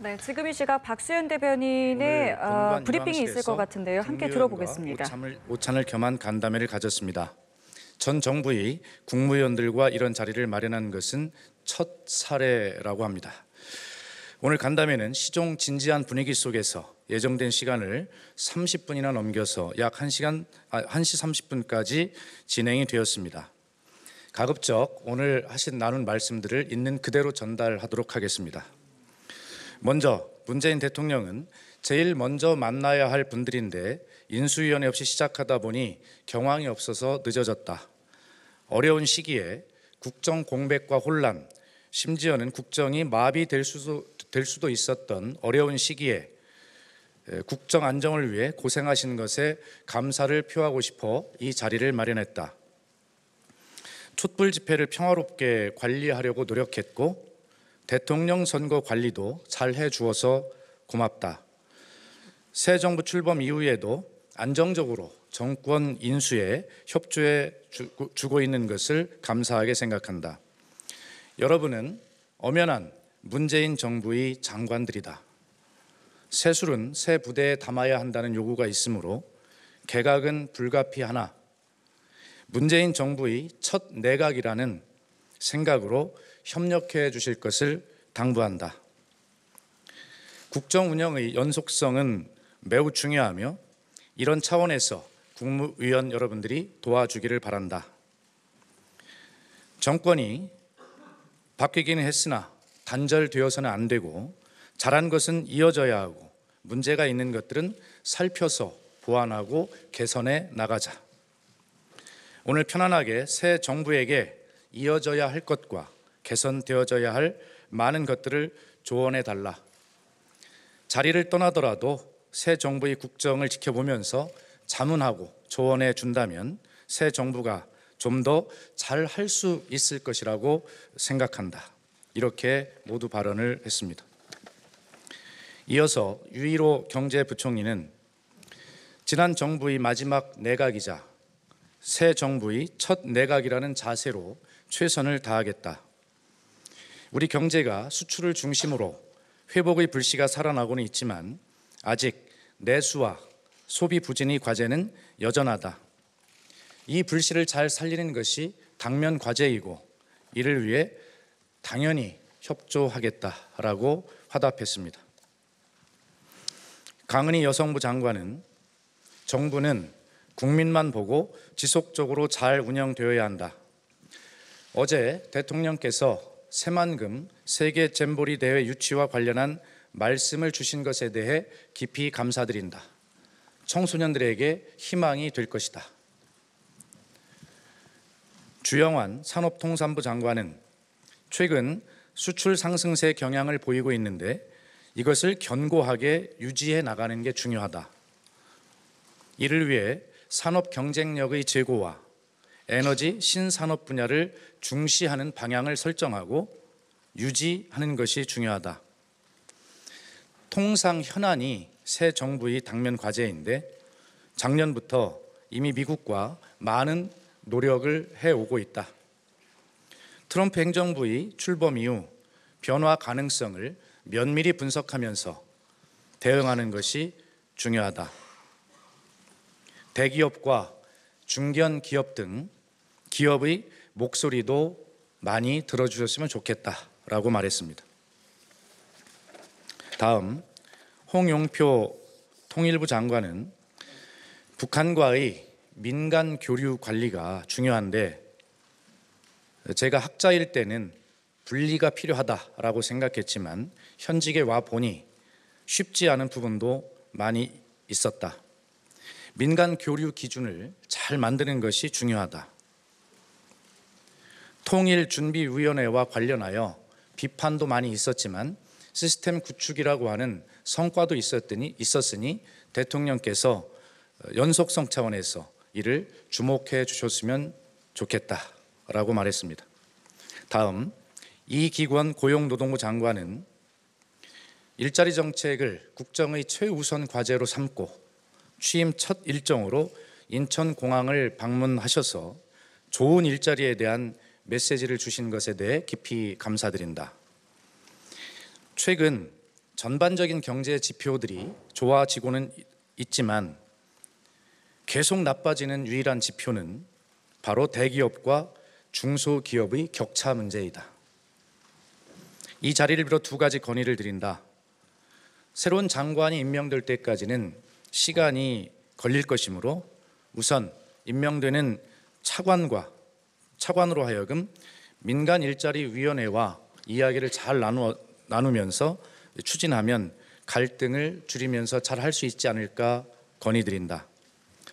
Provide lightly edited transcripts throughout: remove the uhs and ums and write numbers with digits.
네, 지금 이 시각 박수현 대변인의 브리핑이 있을 것 같은데요. 함께 들어보겠습니다. 오찬을 겸한 간담회를 가졌습니다. 전 정부의 국무위원들과 이런 자리를 마련한 것은 첫 사례라고 합니다. 오늘 간담회는 시종 진지한 분위기 속에서 예정된 시간을 30분이나 넘겨서 약 1시 30분까지 진행이 되었습니다. 가급적 오늘 나눈 말씀들을 있는 그대로 전달하도록 하겠습니다. 먼저 문재인 대통령은 제일 먼저 만나야 할 분들인데 인수위원회 없이 시작하다 보니 경황이 없어서 늦어졌다. 어려운 시기에 국정 공백과 혼란, 심지어는 국정이 마비될 수도 있었던 어려운 시기에 국정 안정을 위해 고생하신 것에 감사를 표하고 싶어 이 자리를 마련했다. 촛불 집회를 평화롭게 관리하려고 노력했고 대통령 선거 관리도 잘 해주어서 고맙다. 새 정부 출범 이후에도 안정적으로 정권 인수에 협조해 주고 있는 것을 감사하게 생각한다. 여러분은 엄연한 문재인 정부의 장관들이다. 새 술은 새 부대에 담아야 한다는 요구가 있으므로 개각은 불가피하나 문재인 정부의 첫 내각이라는 생각으로 협력해 주실 것을 당부한다. 국정 운영의 연속성은 매우 중요하며 이런 차원에서 국무위원 여러분들이 도와주기를 바란다. 정권이 바뀌기는 했으나 단절되어서는 안 되고 잘한 것은 이어져야 하고 문제가 있는 것들은 살펴서 보완하고 개선해 나가자. 오늘 편안하게 새 정부에게 이어져야 할 것과 개선되어져야 할 많은 것들을 조언해 달라. 자리를 떠나더라도 새 정부의 국정을 지켜보면서 자문하고 조언해 준다면 새 정부가 좀 더 잘 할 수 있을 것이라고 생각한다. 이렇게 모두 발언을 했습니다. 이어서 유일호 경제부총리는 지난 정부의 마지막 내각이자 새 정부의 첫 내각이라는 자세로 최선을 다하겠다. 우리 경제가 수출을 중심으로 회복의 불씨가 살아나고는 있지만 아직 내수와 소비 부진의 과제는 여전하다. 이 불씨를 잘 살리는 것이 당면 과제이고 이를 위해 당연히 협조하겠다라고 화답했습니다. 강은희 여성부 장관은 정부는 국민만 보고 지속적으로 잘 운영되어야 한다. 어제 대통령께서 새만금 세계 잼버리 대회 유치와 관련한 말씀을 주신 것에 대해 깊이 감사드린다. 청소년들에게 희망이 될 것이다. 주영환 산업통상부 장관은 최근 수출 상승세 경향을 보이고 있는데 이것을 견고하게 유지해 나가는 게 중요하다. 이를 위해 산업 경쟁력의 제고와 에너지 신산업 분야를 중시하는 방향을 설정하고 유지하는 것이 중요하다. 통상 현안이 새 정부의 당면 과제인데 작년부터 이미 미국과 많은 노력을 해오고 있다. 트럼프 행정부의 출범 이후 변화 가능성을 면밀히 분석하면서 대응하는 것이 중요하다. 대기업과 중견 기업 등 기업의 목소리도 많이 들어주셨으면 좋겠다라고 말했습니다. 다음 홍용표 통일부 장관은 북한과의 민간 교류 관리가 중요한데 제가 학자일 때는 분리가 필요하다라고 생각했지만 현직에 와 보니 쉽지 않은 부분도 많이 있었다. 민간 교류 기준을 잘 만드는 것이 중요하다. 통일준비위원회와 관련하여 비판도 많이 있었지만 시스템 구축이라고 하는 성과도 있었으니 대통령께서 연속성 차원에서 이를 주목해 주셨으면 좋겠다라고 말했습니다. 다음 이기권 고용노동부 장관은 일자리 정책을 국정의 최우선 과제로 삼고 취임 첫 일정으로 인천공항을 방문하셔서 좋은 일자리에 대한 메시지를 주신 것에 대해 깊이 감사드린다. 최근 전반적인 경제 지표들이 좋아지고는 있지만 계속 나빠지는 유일한 지표는 바로 대기업과 중소기업의 격차 문제이다. 이 자리를 빌어 두 가지 건의를 드린다. 새로운 장관이 임명될 때까지는 시간이 걸릴 것이므로 우선 임명되는 차관으로 하여금 민간 일자리 위원회와 이야기를 잘 나누면서 추진하면 갈등을 줄이면서 잘 할 수 있지 않을까 건의드린다.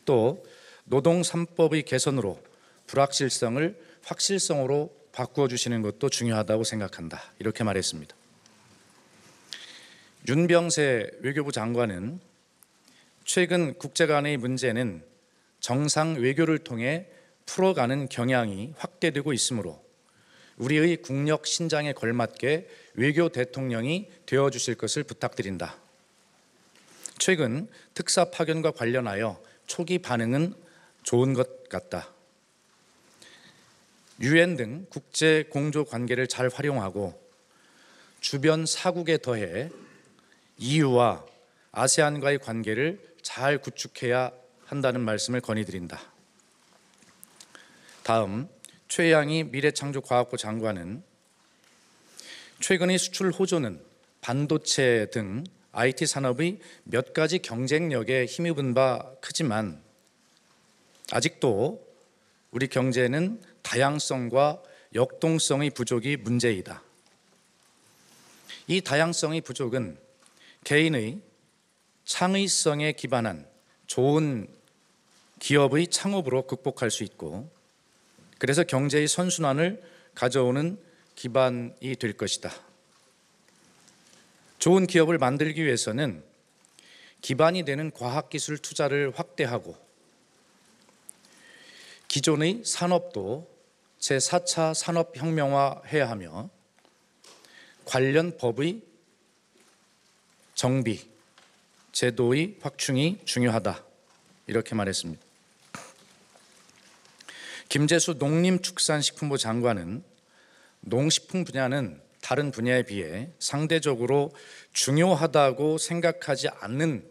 또 노동 3법의 개선으로 불확실성을 확실성으로 바꾸어 주시는 것도 중요하다고 생각한다. 이렇게 말했습니다. 윤병세 외교부 장관은 최근 국제 간의 문제는 정상 외교를 통해 풀어가는 경향이 확대되고 있으므로 우리의 국력 신장에 걸맞게 외교 대통령이 되어주실 것을 부탁드린다. 최근 특사 파견과 관련하여 초기 반응은 좋은 것 같다. UN 등 국제 공조 관계를 잘 활용하고 주변 사국에 더해 EU와 아세안과의 관계를 잘 구축해야 한다는 말씀을 건의드린다. 다음, 최양희 미래창조과학부 장관은 최근의 수출 호조는 반도체 등 IT 산업의 몇 가지 경쟁력에 힘입은 바 크지만 아직도 우리 경제는 다양성과 역동성의 부족이 문제이다. 이 다양성의 부족은 개인의 창의성에 기반한 좋은 기업의 창업으로 극복할 수 있고 그래서 경제의 선순환을 가져오는 기반이 될 것이다. 좋은 기업을 만들기 위해서는 기반이 되는 과학기술 투자를 확대하고 기존의 산업도 제4차 산업혁명화해야 하며 관련 법의 정비, 제도의 확충이 중요하다. 이렇게 말했습니다. 김재수 농림축산식품부 장관은 농식품 분야는 다른 분야에 비해 상대적으로 중요하다고 생각하지 않는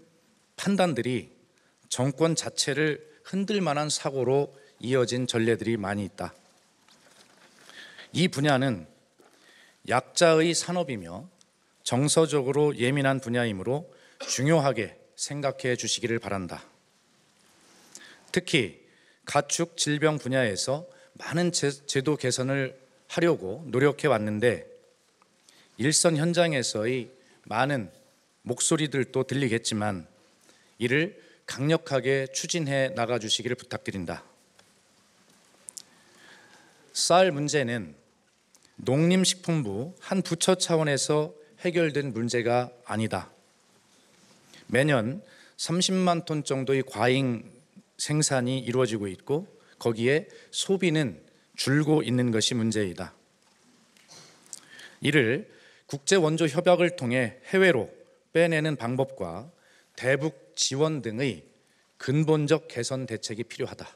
판단들이 정권 자체를 흔들 만한 사고로 이어진 전례들이 많이 있다. 이 분야는 약자의 산업이며 정서적으로 예민한 분야이므로 중요하게 생각해 주시기를 바란다. 특히 가축 질병 분야에서 많은 제도 개선을 하려고 노력해 왔는데 일선 현장에서의 많은 목소리들도 들리겠지만 이를 강력하게 추진해 나가 주시기를 부탁드린다. 쌀 문제는 농림식품부 한 부처 차원에서 해결된 문제가 아니다. 매년 30만 톤 정도의 과잉 생산이 이루어지고 있고 거기에 소비는 줄고 있는 것이 문제이다. 이를 국제원조 협약을 통해 해외로 빼내는 방법과 대북 지원 등의 근본적 개선 대책이 필요하다.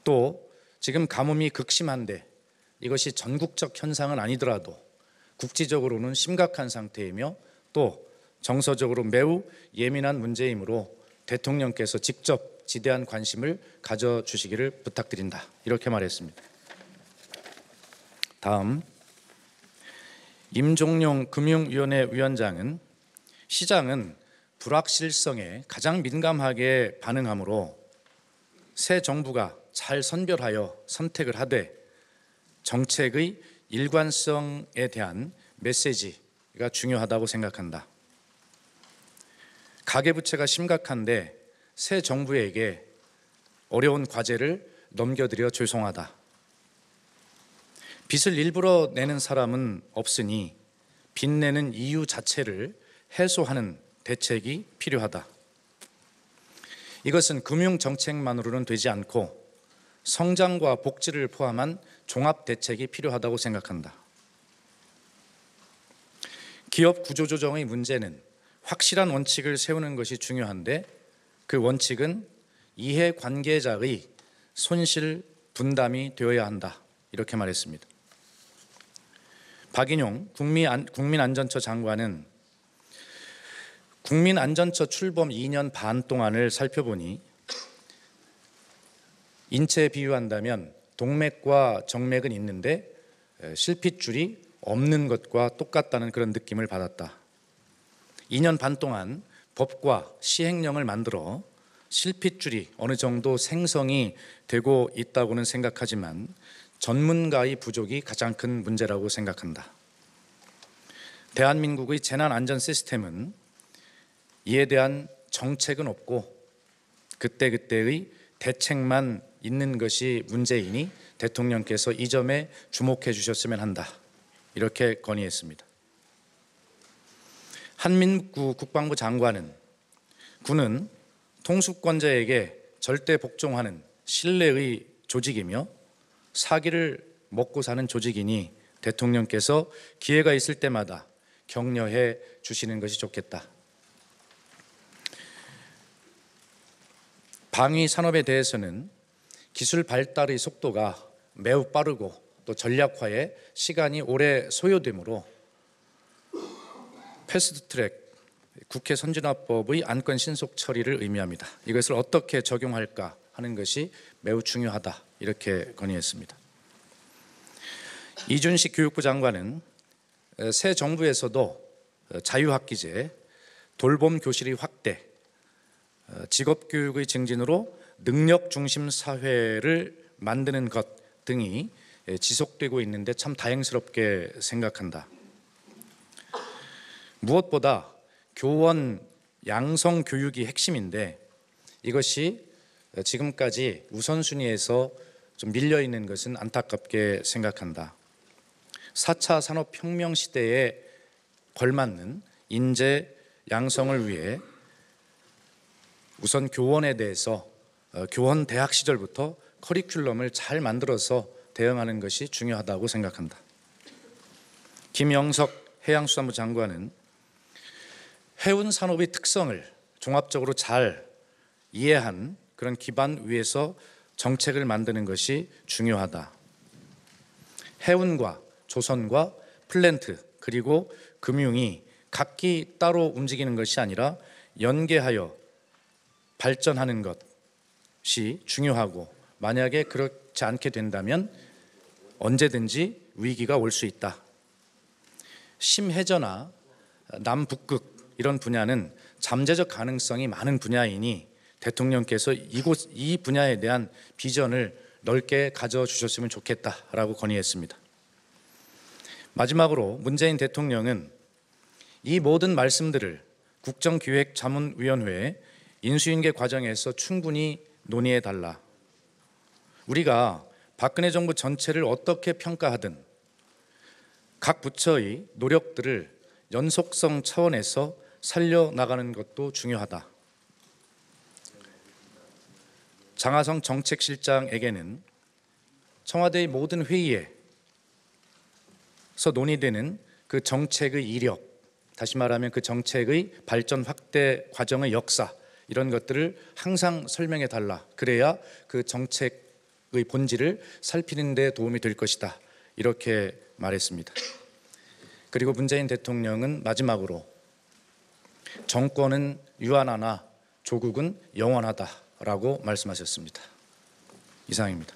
또 지금 가뭄이 극심한데 이것이 전국적 현상은 아니더라도 국지적으로는 심각한 상태이며 또 정서적으로 매우 예민한 문제이므로 대통령께서 직접 지대한 관심을 가져주시기를 부탁드린다. 이렇게 말했습니다. 다음, 임종용 금융위원회 위원장은 시장은 불확실성에 가장 민감하게 반응하므로 새 정부가 잘 선별하여 선택을 하되 정책의 일관성에 대한 메시지가 중요하다고 생각한다. 가계부채가 심각한데 새 정부에게 어려운 과제를 넘겨드려 죄송하다. 빚을 일부러 내는 사람은 없으니 빚내는 이유 자체를 해소하는 대책이 필요하다. 이것은 금융정책만으로는 되지 않고 성장과 복지를 포함한 종합 대책이 필요하다고 생각한다. 기업 구조조정의 문제는 확실한 원칙을 세우는 것이 중요한데 그 원칙은 이해관계자의 손실 분담이 되어야 한다. 이렇게 말했습니다. 박인용 국민안전처 장관은 국민안전처 출범 2년 반 동안을 살펴보니 인체에 비유한다면 동맥과 정맥은 있는데 실핏줄이 없는 것과 똑같다는 그런 느낌을 받았다. 2년 반 동안 법과 시행령을 만들어 실핏줄이 어느 정도 생성이 되고 있다고는 생각하지만 전문가의 부족이 가장 큰 문제라고 생각한다. 대한민국의 재난안전 시스템은 이에 대한 정책은 없고 그때그때의 대책만 있는 것이 문제이니 대통령께서 이 점에 주목해 주셨으면 한다. 이렇게 건의했습니다. 한민구 국방부 장관은 군은 통수권자에게 절대 복종하는 신뢰의 조직이며 사기를 먹고 사는 조직이니 대통령께서 기회가 있을 때마다 격려해 주시는 것이 좋겠다. 방위 산업에 대해서는 기술 발달의 속도가 매우 빠르고 또 전략화에 시간이 오래 소요되므로 패스트트랙 국회 선진화법의 안건 신속 처리를 의미합니다. 이것을 어떻게 적용할까 하는 것이 매우 중요하다. 이렇게 건의했습니다. 이준식 교육부 장관은 새 정부에서도 자유학기제, 돌봄 교실의 확대, 직업교육의 증진으로 능력 중심 사회를 만드는 것 등이 지속되고 있는데 참 다행스럽게 생각한다. 무엇보다 교원 양성 교육이 핵심인데 이것이 지금까지 우선순위에서 좀 밀려 있는 것은 안타깝게 생각한다. 4차 산업혁명 시대에 걸맞는 인재 양성을 위해 우선 교원에 대해서 교원 대학 시절부터 커리큘럼을 잘 만들어서 대응하는 것이 중요하다고 생각한다. 김영석 해양수산부 장관은 해운 산업의 특성을 종합적으로 잘 이해한 그런 기반 위에서 정책을 만드는 것이 중요하다. 해운과 조선과 플랜트 그리고 금융이 각기 따로 움직이는 것이 아니라 연계하여 발전하는 것이 중요하고 만약에 그렇지 않게 된다면 언제든지 위기가 올 수 있다. 심해저나 남북극 이런 분야는 잠재적 가능성이 많은 분야이니 대통령께서 이 분야에 대한 비전을 넓게 가져주셨으면 좋겠다라고 건의했습니다. 마지막으로 문재인 대통령은 이 모든 말씀들을 국정기획자문위원회 인수인계 과정에서 충분히 논의해달라. 우리가 박근혜 정부 전체를 어떻게 평가하든 각 부처의 노력들을 연속성 차원에서 살려나가는 것도 중요하다. 장하성 정책실장에게는 청와대의 모든 회의에서 논의되는 그 정책의 이력, 다시 말하면 그 정책의 발전 확대 과정의 역사 이런 것들을 항상 설명해 달라. 그래야 그 정책의 본질을 살피는 데 도움이 될 것이다. 이렇게 말했습니다. 그리고 문재인 대통령은 마지막으로 정권은 유한하나 조국은 영원하다라고 말씀하셨습니다. 이상입니다.